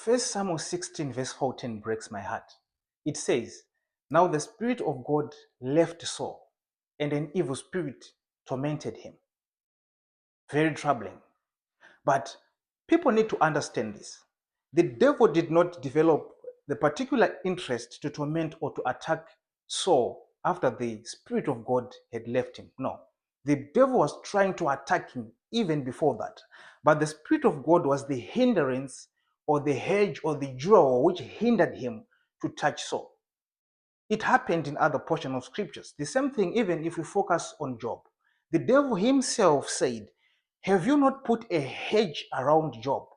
First Samuel 16 verse 14 breaks my heart. It says, "Now the Spirit of God left Saul, and an evil spirit tormented him." Very troubling. But people need to understand this. The devil did not develop the particular interest to torment or to attack Saul after the Spirit of God had left him. No. The devil was trying to attack him even before that. But the Spirit of God was the hindrance or the hedge or the draw which hindered him to touch Saul. It happened in other portions of scriptures. The same thing, even if we focus on Job. The devil himself said, "Have you not put a hedge around Job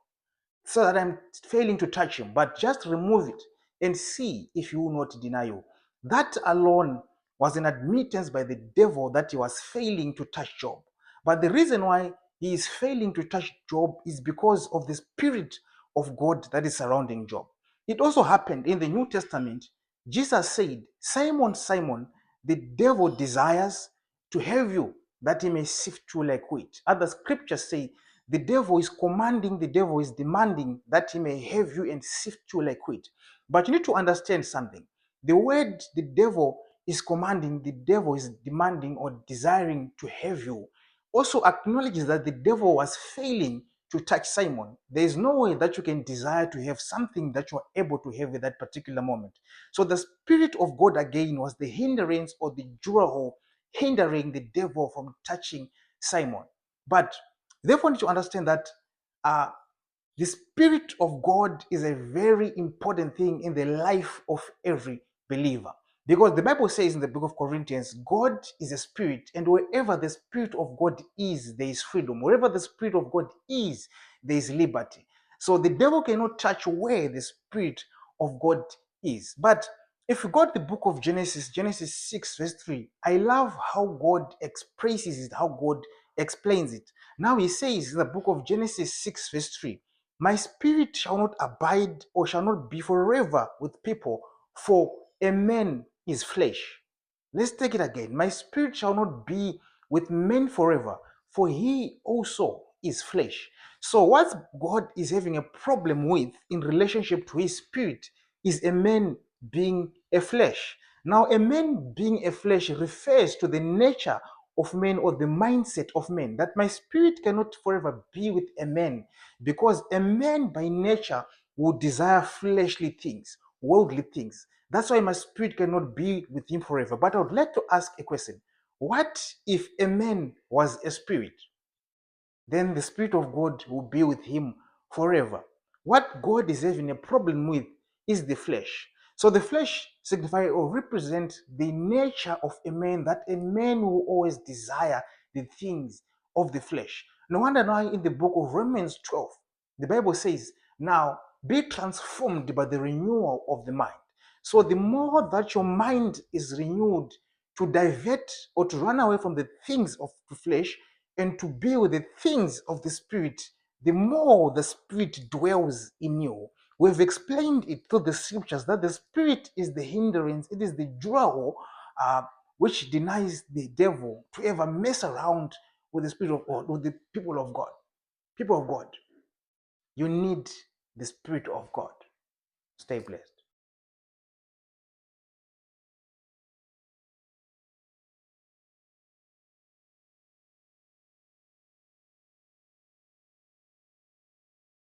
so that I'm failing to touch him? But just remove it and see if he will not deny you." That alone was an admittance by the devil that he was failing to touch Job. But the reason why he is failing to touch Job is because of the Spirit of God that is surrounding Job. It also happened in the New Testament. Jesus said, "Simon, Simon, the devil desires to have you that he may sift you like wheat." Other scriptures say the devil is commanding, the devil is demanding that he may have you and sift you like wheat. But you need to understand something. The word the devil is commanding, the devil is demanding or desiring to have you, also acknowledges that the devil was failing to touch Simon. There is no way that you can desire to have something that you are able to have at that particular moment. So the Spirit of God again was the hindrance or the draw hindering the devil from touching Simon. But therefore, need to understand that uh, the Spirit of God is a very important thing in the life of every believer. Because the Bible says in the book of Corinthians, God is a spirit, and wherever the Spirit of God is, there is freedom. Wherever the Spirit of God is, there is liberty. So the devil cannot touch where the Spirit of God is. But if you got the book of Genesis, Genesis 6, verse 3, I love how God expresses it, how God explains it. Now he says in the book of Genesis 6, verse 3, "My spirit shall not abide or shall not be forever with people, for a man is flesh." Let's take it again. "My spirit shall not be with men forever, for he also is flesh." So what God is having a problem with in relationship to his spirit is a man being a flesh. Now, a man being a flesh refers to the nature of man or the mindset of man, that my spirit cannot forever be with a man, because a man by nature will desire fleshly things, worldly things. That's why my spirit cannot be with him forever. But I would like to ask a question. What if a man was a spirit? Then the Spirit of God will be with him forever. What God is having a problem with is the flesh. So the flesh signifies or represents the nature of a man, that a man will always desire the things of the flesh. No wonder now in the book of Romans 12, the Bible says, "Now be transformed by the renewal of the mind." So the more that your mind is renewed to divert or to run away from the things of the flesh and to be with the things of the Spirit, the more the Spirit dwells in you. We've explained it through the scriptures that the Spirit is the hindrance, it is the draw which denies the devil to ever mess around with the Spirit of God, with the people of God. People of God, you need the Spirit of God. Stay blessed.